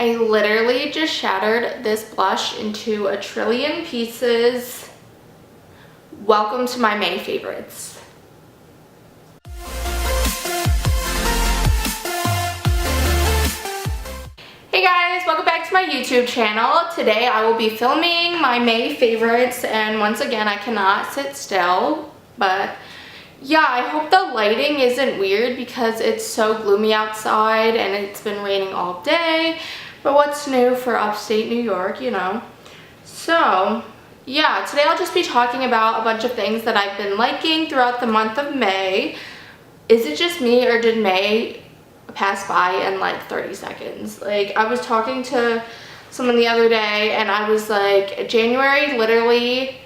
I literally just shattered this blush into a trillion pieces. Welcome to my May favorites. Hey guys, welcome back to my YouTube channel. Today I will be filming my May favorites, and once again I cannot sit still, but yeah, I hope the lighting isn't weird because it's so gloomy outside and it's been raining all day. But what's new for upstate New York, you know? So yeah, today I'll just be talking about a bunch of things that I've been liking throughout the month of May. Is it just me, or did May pass by in like 30 seconds? Like, I was talking to someone the other day and I was like, January literally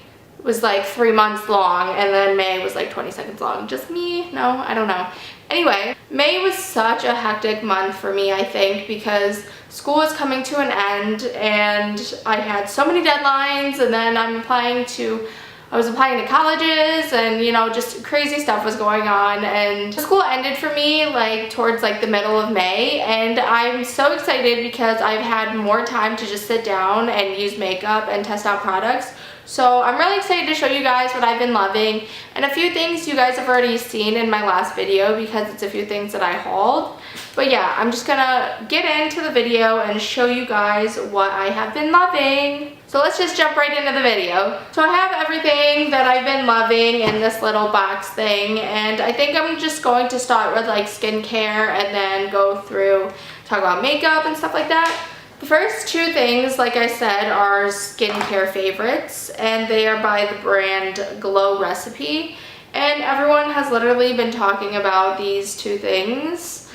was like 3 months long, and then May was like 20 seconds long. Just me? No, I don't know. Anyway, May was such a hectic month for me, I think, because school was coming to an end and I had so many deadlines, and then I was applying to colleges, and you know, just crazy stuff was going on, and school ended for me like towards like the middle of May, and I'm so excited because I've had more time to just sit down and use makeup and test out products. So I'm really excited to show you guys what I've been loving, and a few things you guys have already seen in my last video because it's a few things that I hauled. But yeah, I'm just gonna get into the video and show you guys what I have been loving. So let's just jump right into the video. So I have everything that I've been loving in this little box thing, and I think I'm just going to start with like skincare and then go through, talk about makeup and stuff like that. The first two things, like I said, are skincare favorites, and they are by the brand Glow Recipe, and everyone has literally been talking about these two things.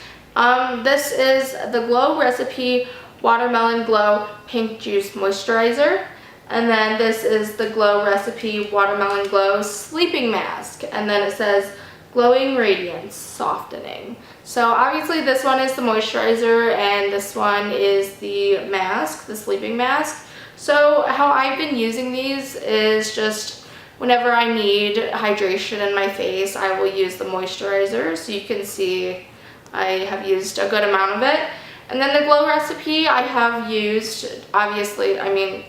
This is the Glow Recipe Watermelon Glow Pink Juice Moisturizer, and then this is the Glow Recipe Watermelon Glow Sleeping Mask, and then it says Glowing Radiance Softening. So obviously this one is the moisturizer and this one is the mask, the sleeping mask. So how I've been using these is just whenever I need hydration in my face, I will use the moisturizer. So you can see I have used a good amount of it. And then the Glow Recipe I have used, obviously, I mean,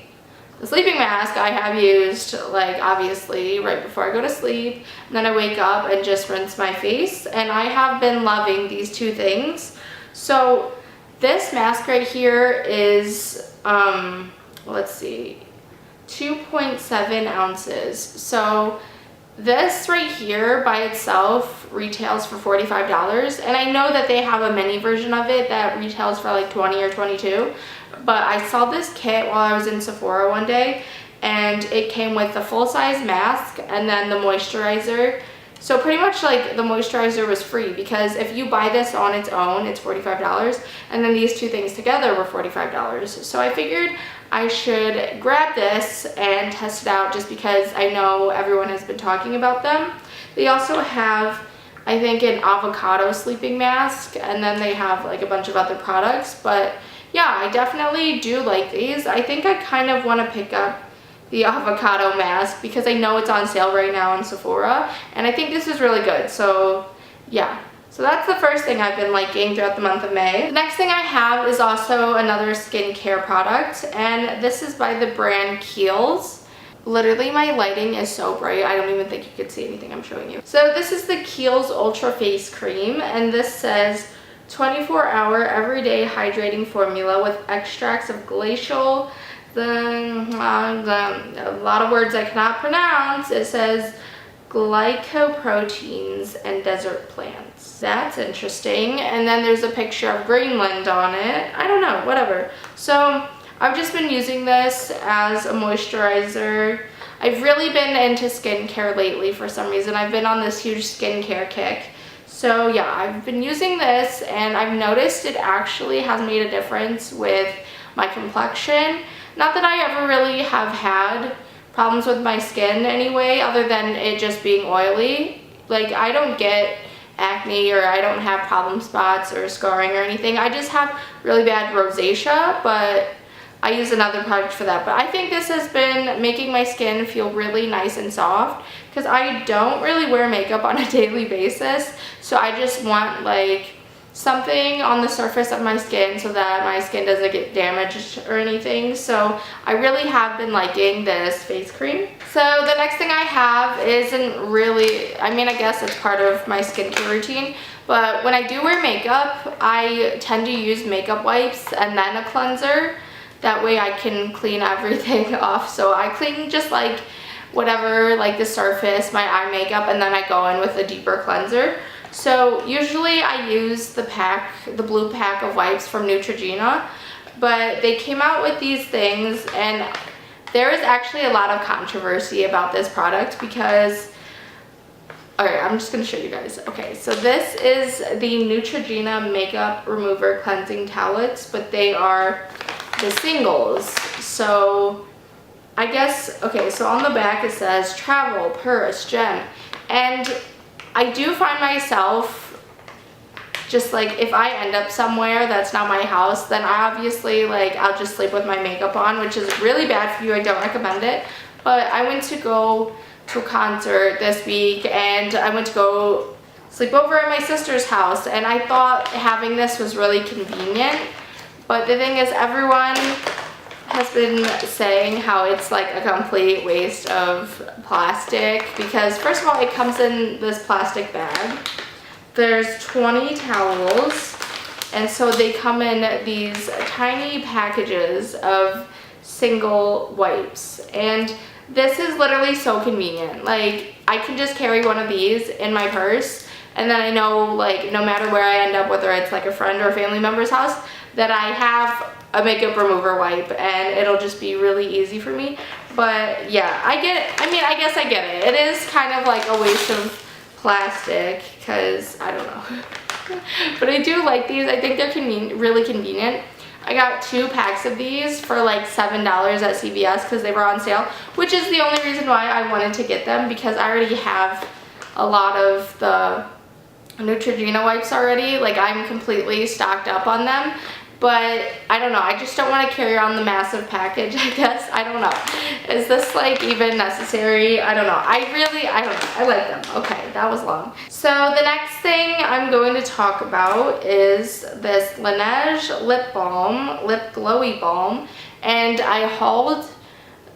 the sleeping mask I have used, like, obviously right before I go to sleep, and then I wake up and just rinse my face, and I have been loving these two things. So this mask right here is, let's see, 2.7 ounces. So this right here by itself retails for $45, and I know that they have a mini version of it that retails for like 20 or 22. But I saw this kit while I was in Sephora one day, and it came with the full-size mask and then the moisturizer. So pretty much like the moisturizer was free, because if you buy this on its own, it's $45, and then these two things together were $45. So I figured I should grab this and test it out just because I know everyone has been talking about them. They also have, I think, an avocado sleeping mask, and then they have like a bunch of other products. But yeah, I definitely do like these. I think I kind of want to pick up the avocado mask because I know it's on sale right now in Sephora, and I think this is really good. So yeah, so that's the first thing I've been liking throughout the month of May. The next thing I have is also another skincare product, and this is by the brand Kiehl's. Literally my lighting is so bright, I don't even think you could see anything I'm showing you. So this is the Kiehl's Ultra Face Cream, and this says 24-hour everyday hydrating formula with extracts of glacial, a lot of words I cannot pronounce. It says glycoproteins and desert plants. That's interesting. And then there's a picture of Greenland on it. I don't know, whatever. So I've just been using this as a moisturizer. I've really been into skincare lately for some reason. I've been on this huge skincare kick. So yeah, I've been using this, and I've noticed it actually has made a difference with my complexion. Not that I ever really have had problems with my skin anyway, other than it just being oily. Like, I don't get acne, or I don't have problem spots or scarring or anything. I just have really bad rosacea, but I use another product for that. But I think this has been making my skin feel really nice and soft, because I don't really wear makeup on a daily basis. So I just want like something on the surface of my skin so that my skin doesn't get damaged or anything. So I really have been liking this face cream. So the next thing I have isn't really, I mean, I guess it's part of my skincare routine, but when I do wear makeup, I tend to use makeup wipes and then a cleanser. That way I can clean everything off. So I clean just like whatever, like the surface, my eye makeup, and then I go in with a deeper cleanser. So usually I use the pack, the blue pack of wipes from Neutrogena, but they came out with these things, and there is actually a lot of controversy about this product because, alright, I'm just going to show you guys. Okay, so this is the Neutrogena Makeup Remover Cleansing Towelettes, but they are the singles. So I guess, okay, so on the back it says travel, purse, gem, and I do find myself just like, if I end up somewhere that's not my house, then I obviously, like, I'll just sleep with my makeup on, which is really bad for you. I don't recommend it. But I went to go to a concert this week, and I went to go sleep over at my sister's house, and I thought having this was really convenient. But the thing is, everyone has been saying how it's like a complete waste of plastic because, first of all, it comes in this plastic bag. There's 20 towels, and so they come in these tiny packages of single wipes, and this is literally so convenient. Like, I can just carry one of these in my purse, and then I know, like, no matter where I end up, whether it's like a friend or a family member's house, that I have a makeup remover wipe, and it'll just be really easy for me. But yeah, I get it. I mean, I guess I get it. It is kind of like a waste of plastic because I don't know. But I do like these. I think they're really convenient. I got 2 packs of these for like $7 at CVS because they were on sale, which is the only reason why I wanted to get them, because I already have a lot of the Neutrogena wipes already. Like, I'm completely stocked up on them. But I don't know, I just don't want to carry around the massive package, I guess. I don't know. Is this like even necessary? I don't know. I don't know. I like them. Okay, that was long. So the next thing I'm going to talk about is this Laneige lip balm, lip glowy balm. And I hauled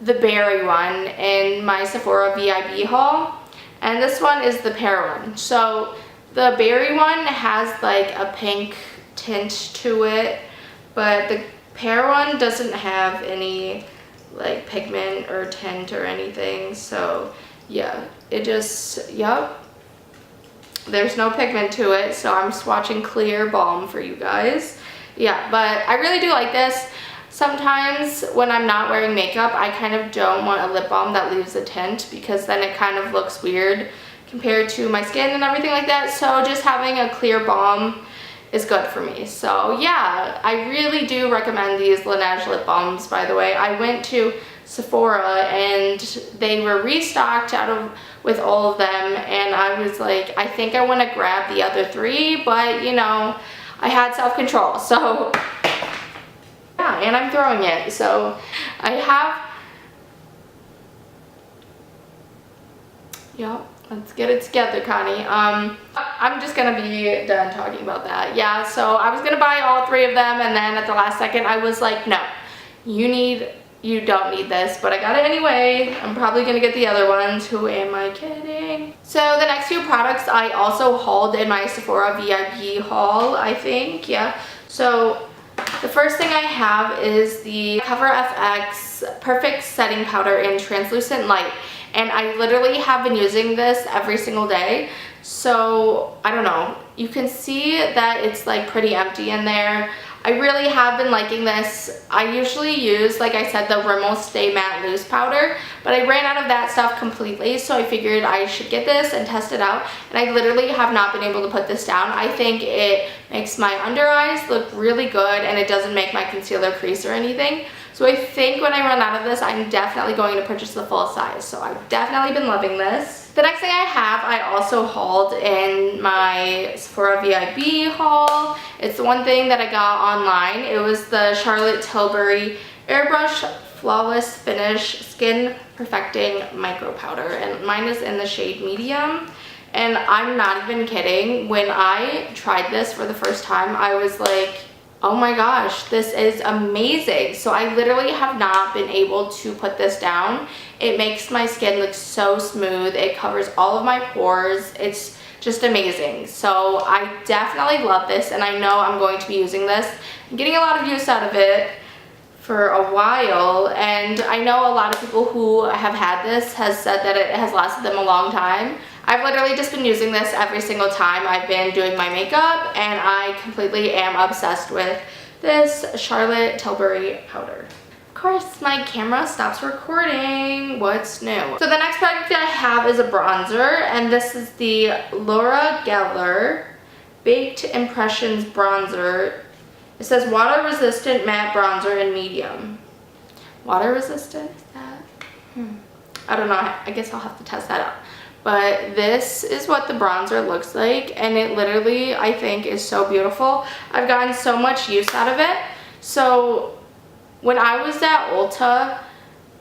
the berry one in my Sephora VIB haul. And this one is the pear one. So the berry one has like a pink tint to it, but the pear one doesn't have any like pigment or tint or anything. So yeah, it just, yep, there's no pigment to it. So I'm swatching clear balm for you guys. Yeah, but I really do like this. Sometimes when I'm not wearing makeup, I kind of don't want a lip balm that leaves a tint because then it kind of looks weird compared to my skin and everything like that. So just having a clear balm is good for me. So yeah, I really do recommend these Laneige lip balms, by the way. I went to Sephora and they were restocked with all of them, and I was like, I think I want to grab the other 3, but you know, I had self-control. So yeah, and I'm throwing it. So I have, yep. Let's get it together, Connie. I'm just gonna be done talking about that. Yeah, so I was gonna buy all 3 of them, and then at the last second I was like, no, you don't need this, but I got it anyway. I'm probably gonna get the other ones. Who am I kidding? So the next few products I also hauled in my Sephora VIP haul, I think, yeah. So the first thing I have is the Cover FX Perfect Setting Powder in Translucent Light. And I literally have been using this every single day. So, I don't know. You can see that it's like pretty empty in there. I really have been liking this. I usually use, like I said, the Rimmel Stay Matte Loose Powder. But I ran out of that stuff completely. So I figured I should get this and test it out. And I literally have not been able to put this down. I think it makes my under eyes look really good. And it doesn't make my concealer crease or anything. So I think when I run out of this, I'm definitely going to purchase the full size. So I've definitely been loving this. The next thing I have, I also hauled in my Sephora VIB haul. It's the one thing that I got online. It was the Charlotte Tilbury Airbrush Flawless Finish Skin Perfecting Micro Powder. And mine is in the shade medium. And I'm not even kidding, when I tried this for the first time, I was like, oh my gosh, this is amazing. So I literally have not been able to put this down. It makes my skin look so smooth. It covers all of my pores. It's just amazing. So I definitely love this, and I know I'm going to be using this. I'm getting a lot of use out of it for a while, and I know a lot of people who have had this has said that it has lasted them a long time. I've literally just been using this every single time I've been doing my makeup, and I completely am obsessed with this Charlotte Tilbury powder. Of course, my camera stops recording. What's new? So the next product that I have is a bronzer, and this is the Laura Geller Baked Impressions Bronzer. It says water resistant matte bronzer in medium. Water resistant? Is that? I don't know. I guess I'll have to test that out. But this is what the bronzer looks like, and it literally, I think, is so beautiful. I've gotten so much use out of it. So when I was at Ulta,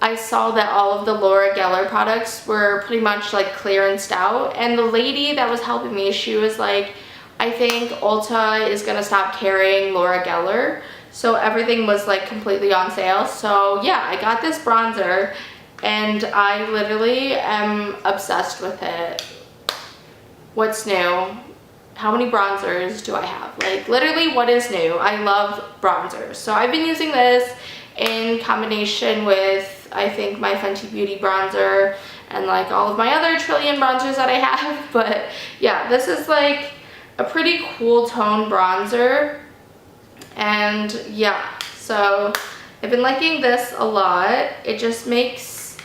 I saw that all of the Laura Geller products were pretty much like clear and stout, and the lady that was helping me, she was like, I think Ulta is gonna stop carrying Laura Geller. So everything was like completely on sale. So yeah, I got this bronzer, and I literally am obsessed with it. What's new? How many bronzers do I have? Like literally, what is new? I love bronzers. So I've been using this in combination with, I think, my Fenty Beauty bronzer and like all of my other trillion bronzers that I have. But yeah, this is like a pretty cool tone bronzer. And yeah, so I've been liking this a lot. It just makes,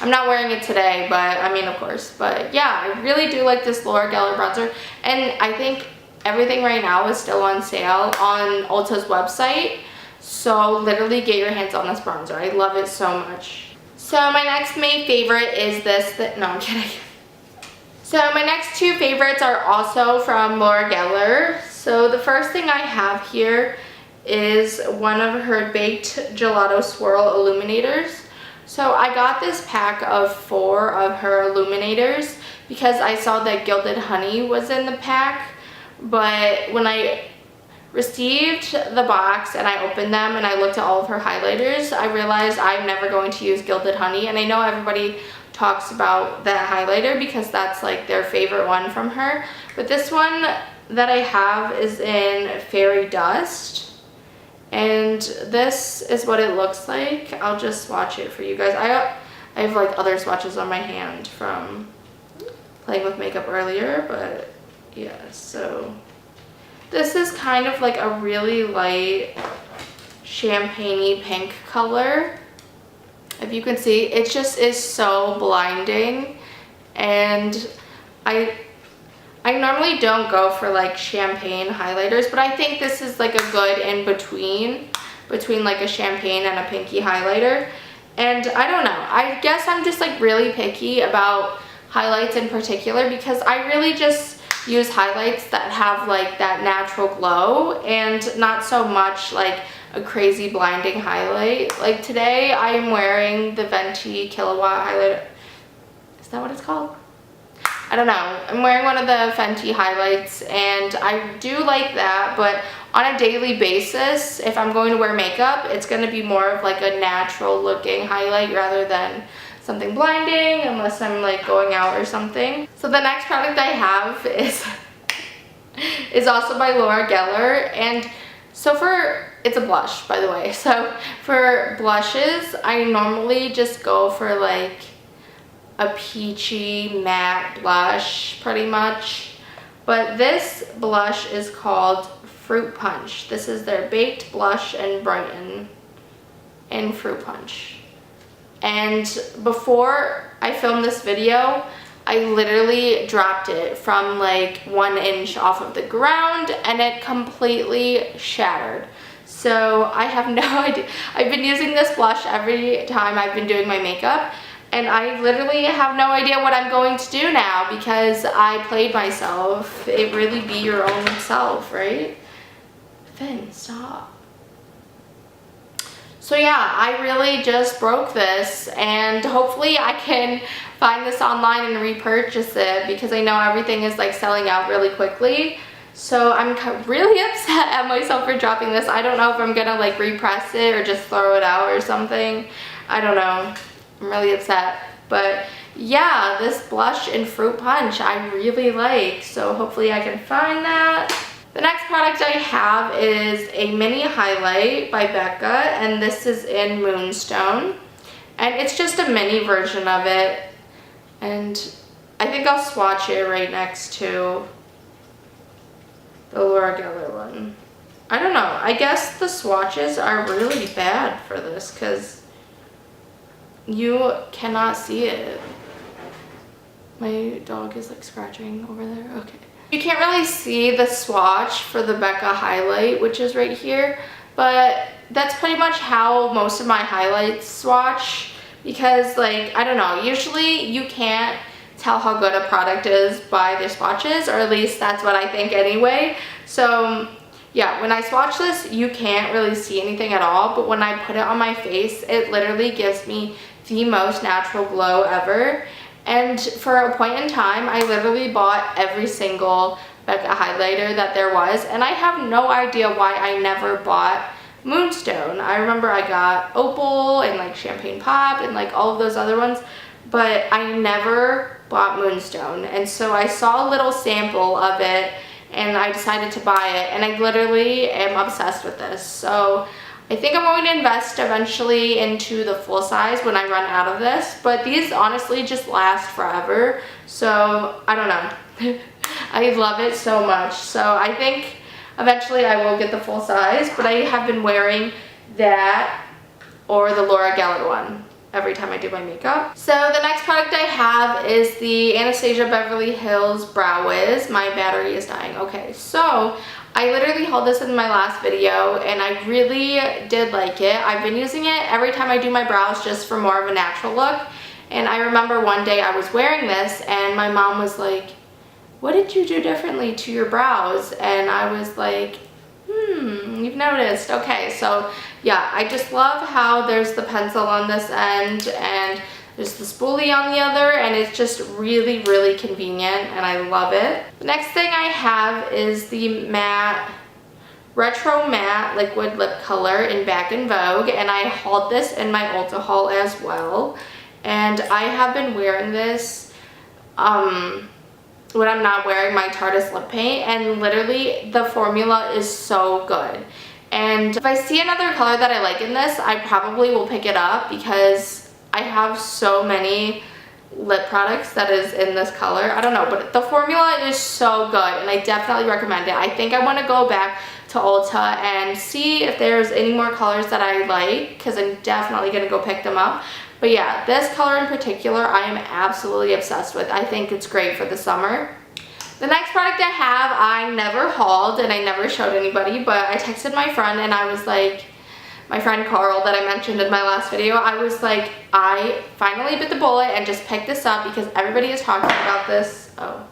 I'm not wearing it today, but I mean, of course, but yeah, I really do like this Laura Geller bronzer, and I think everything right now is still on sale on Ulta's website, so literally get your hands on this bronzer. I love it so much. So my next May favorite is this, no, I'm kidding. So my next two favorites are also from Laura Geller. So the first thing I have here is one of her Baked Gelato Swirl Illuminators. So I got this pack of 4 of her illuminators because I saw that Gilded Honey was in the pack, but when I received the box and I opened them and I looked at all of her highlighters, I realized I'm never going to use Gilded Honey, and I know everybody talks about that highlighter because that's like their favorite one from her, but this one that I have is in Fairy Dust. And this is what it looks like. I'll just swatch it for you guys. I have like other swatches on my hand from playing with makeup earlier, but yeah, so this is kind of like a really light champagne-y pink color. If you can see, it just is so blinding, and I normally don't go for like champagne highlighters, but I think this is like a good in between like a champagne and a pinky highlighter. And I don't know, I guess I'm just like really picky about highlights in particular because I really just use highlights that have like that natural glow and not so much like a crazy blinding highlight. Like today I am wearing the Fenty Kilowatt highlighter. Is that what it's called? I don't know. I'm wearing one of the Fenty highlights, and I do like that, but on a daily basis, if I'm going to wear makeup, it's going to be more of like a natural looking highlight rather than something blinding, unless I'm like going out or something. So the next product I have is also by Laura Geller, and so it's a blush, by the way. So for blushes, I normally just go for like a peachy matte blush pretty much, but this blush is called Fruit Punch. This is their Baked Blush and Brighten in Fruit Punch. And before I filmed this video, I literally dropped it from like 1 inch off of the ground and it completely shattered. So I have no idea. I've been using this blush every time I've been doing my makeup, and I literally have no idea what I'm going to do now because I played myself. It really be your own self, right? Finn, stop. So yeah, I really just broke this, and hopefully I can find this online and repurchase it because I know everything is like selling out really quickly. So I'm really upset at myself for dropping this. I don't know if I'm gonna like repress it or just throw it out or something. I don't know. I'm really upset. But yeah, this blush in Fruit Punch I really like. So hopefully I can find that. The next product I have is a mini highlight by Becca, and this is in Moonstone. And it's just a mini version of it. And I think I'll swatch it right next to the Laura Geller one. I don't know. I guess the swatches are really bad for this because you cannot see it. My dog is like scratching over there. Okay. You can't really see the swatch for the Becca highlight, which is right here, but that's pretty much how most of my highlights swatch because, like, I don't know, usually you can't tell how good a product is by their swatches, or at least that's what I think anyway. So yeah, when I swatch this, you can't really see anything at all, but when I put it on my face, it literally gives me the most natural glow ever. And for a point in time, I literally bought every single Becca highlighter that there was, and I have no idea why I never bought Moonstone. I remember I got Opal and like Champagne Pop and like all of those other ones, but I never bought Moonstone. And so I saw a little sample of it and I decided to buy it, and I literally am obsessed with this. So I think I'm going to invest eventually into the full size when I run out of this, but these honestly just last forever, so I don't know. I love it so much, so I think eventually I will get the full size, but I have been wearing that or the Laura Geller one every time I do my makeup. So the next product I have is the Anastasia Beverly Hills Brow Wiz. My battery is dying. Okay, so I literally hauled this in my last video and I really did like it. I've been using it every time I do my brows just for more of a natural look. And I remember one day I was wearing this and my mom was like, "What did you do differently to your brows?" And I was like, you've noticed. Okay, so yeah, I just love how there's the pencil on this end and there's the spoolie on the other, and it's just really, really convenient and I love it. The next thing I have is the Retro Matte Liquid Lip Color in Back in Vogue, and I hauled this in my Ulta haul as well. And I have been wearing this when I'm not wearing my Tarte's lip paint, and literally the formula is so good. And if I see another color that I like in this, I probably will pick it up because I have so many lip products that is in this color. I don't know, but the formula is so good and I definitely recommend it. I think I want to go back to Ulta and see if there's any more colors that I like because I'm definitely going to go pick them up. But yeah, this color in particular I am absolutely obsessed with. I think it's great for the summer. The next product I have, I never hauled and I never showed anybody, but I texted my friend and I was like, my friend Carl that I mentioned in my last video, I was like, I finally bit the bullet and just picked this up because everybody is talking about this. Oh,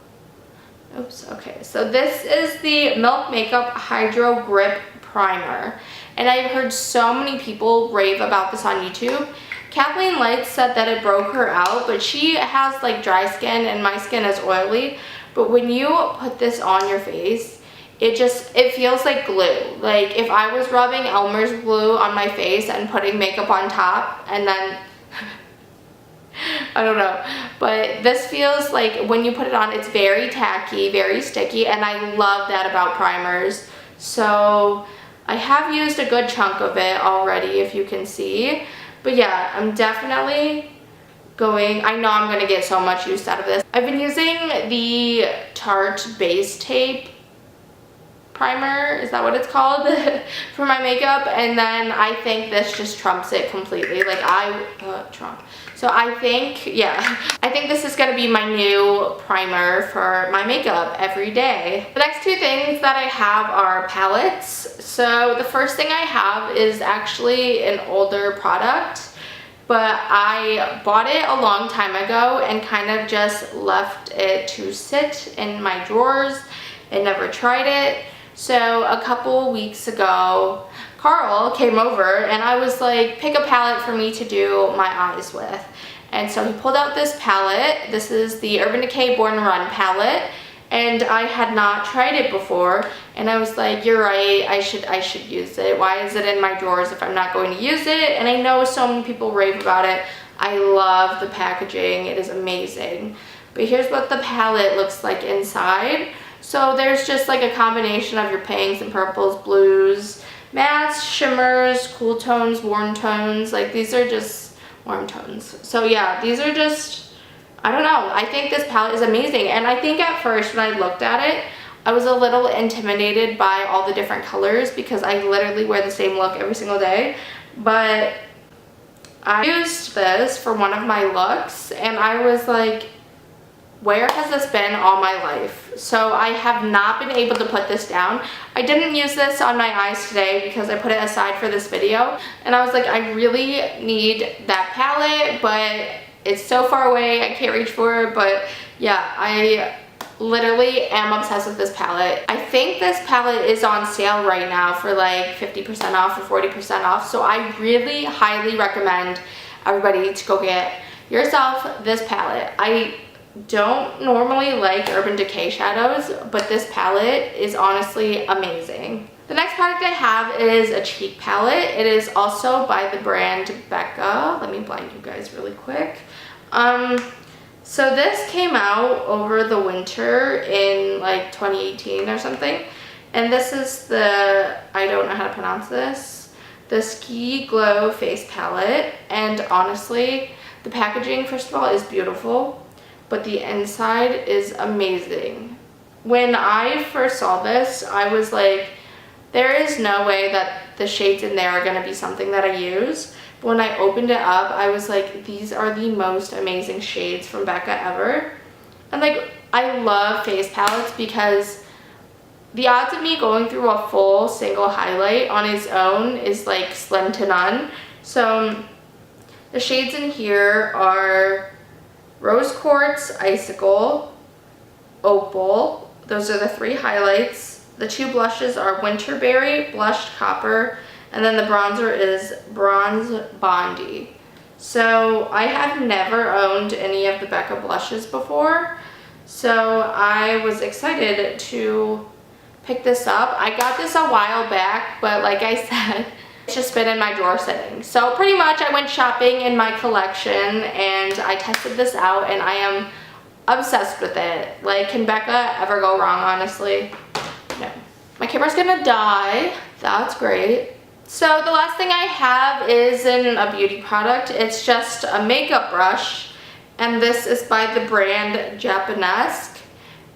oops, okay. So this is the Milk Makeup Hydro Grip Primer. And I've heard so many people rave about this on YouTube. Kathleen Lights said that it broke her out, but she has like dry skin and my skin is oily. But when you put this on your face, it feels like glue. Like if I was rubbing Elmer's glue on my face and putting makeup on top and then, I don't know. But this feels like when you put it on, it's very tacky, very sticky, and I love that about primers. So I have used a good chunk of it already, if you can see. But yeah, I'm definitely I know I'm going to get so much use out of this. I've been using the Tarte Base Tape primer, is that what it's called, for my makeup, and then I think this just trumps it completely. Like Trump. So I think, yeah, I think this is going to be my new primer for my makeup every day. The next two things that I have are palettes. So the first thing I have is actually an older product, but I bought it a long time ago and kind of just left it to sit in my drawers and never tried it. So a couple weeks ago, Carl came over and I was like, pick a palette for me to do my eyes with. And so he pulled out this palette. This is the Urban Decay Born to Run palette. And I had not tried it before. And I was like, you're right, I should use it. Why is it in my drawers if I'm not going to use it? And I know so many people rave about it. I love the packaging. It is amazing. But here's what the palette looks like inside. So there's just like a combination of your pinks and purples, blues, mattes, shimmers, cool tones, warm tones. Like these are just warm tones. So yeah, these are just, I don't know. I think this palette is amazing. And I think at first when I looked at it, I was a little intimidated by all the different colors because I literally wear the same look every single day. But I used this for one of my looks and I was like, where has this been all my life? So I have not been able to put this down. I didn't use this on my eyes today because I put it aside for this video. And I was like, I really need that palette, but it's so far away, I can't reach for it. But yeah, I literally am obsessed with this palette. I think this palette is on sale right now for like 50% off or 40% off. So I really highly recommend everybody to go get yourself this palette. I don't normally like Urban Decay shadows, but this palette is honestly amazing. The next product I have is a cheek palette. It is also by the brand Becca. Let me blind you guys really quick. So this came out over the winter in like 2018 or something. And this is the, I don't know how to pronounce this, the Ski Glow Face Palette. And honestly, the packaging, first of all, is beautiful, but the inside is amazing. When I first saw this, I was like, there is no way that the shades in there are gonna be something that I use. But when I opened it up, I was like, these are the most amazing shades from Becca ever. And like, I love face palettes because the odds of me going through a full single highlight on its own is like slim to none. So the shades in here are Rose Quartz, Icicle, Opal. Those are the 3 highlights. The 2 blushes are Winterberry, Blushed Copper, and then the bronzer is Bronze Bondi. So I have never owned any of the Becca blushes before, so I was excited to pick this up. I got this a while back, but like I said, it's just been in my drawer sitting. So pretty much I went shopping in my collection and I tested this out and I am obsessed with it. Like, can Becca ever go wrong, honestly? No. My camera's gonna die. That's great. So the last thing I have isn't a beauty product. It's just a makeup brush. And this is by the brand Japanesque.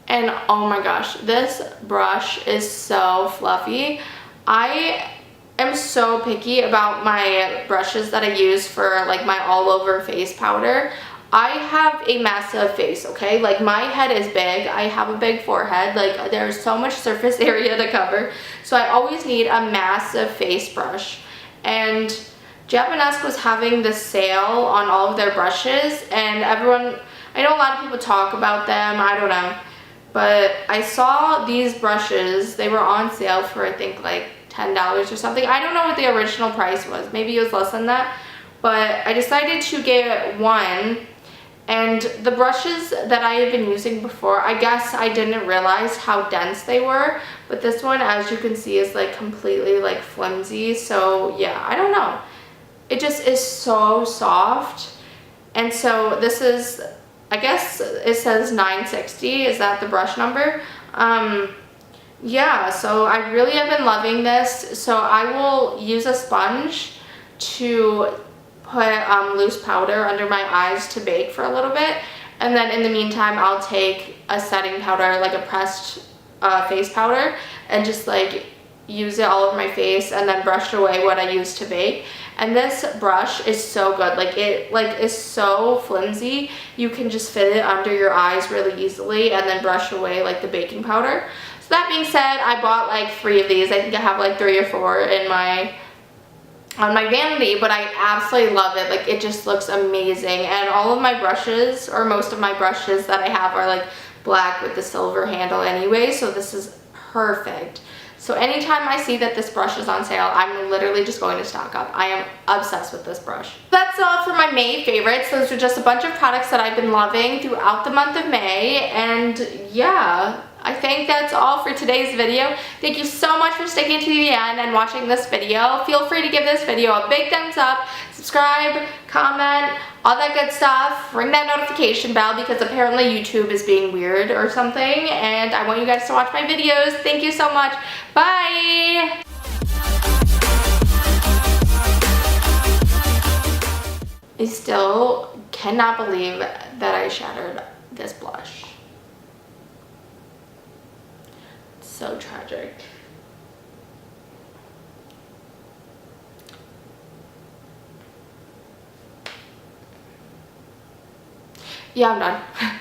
And oh my gosh, this brush is so fluffy. I am so picky about my brushes that I use for like my all over face powder. I have a massive face, okay? Like my head is big. I have a big forehead. Like there's so much surface area to cover. So I always need a massive face brush. And Japanesque was having this sale on all of their brushes and everyone, I know a lot of people talk about them, I don't know. But I saw these brushes, they were on sale for I think like $10 or something. I don't know what the original price was. Maybe it was less than that. But I decided to get one. And the brushes that I have been using before, I guess I didn't realize how dense they were. But this one, as you can see, is like completely like flimsy. So yeah, I don't know. It just is so soft. And so this is, I guess it says 960. Is that the brush number? Yeah, so I really have been loving this. So I will use a sponge to put loose powder under my eyes to bake for a little bit. And then in the meantime, I'll take a setting powder, like a pressed face powder, and just like use it all over my face and then brush away what I used to bake. And this brush is so good. Like it is so flimsy. You can just fit it under your eyes really easily and then brush away like the baking powder. So that being said, I bought like 3 of these. I think I have like 3 or 4 in on my vanity, but I absolutely love it. Like it just looks amazing. And all of my brushes, or most of my brushes that I have, are like black with the silver handle anyway, so this is perfect. So anytime I see that this brush is on sale, I'm literally just going to stock up. I am obsessed with this brush. That's all for my May favorites. Those are just a bunch of products that I've been loving throughout the month of May. And yeah, I think that's all for today's video. Thank you so much for sticking to the end and watching this video. Feel free to give this video a big thumbs up, subscribe, comment, all that good stuff. Ring that notification bell because apparently YouTube is being weird or something, and I want you guys to watch my videos. Thank you so much. Bye! I still cannot believe that I shattered this blush. So tragic. Yeah, I'm done.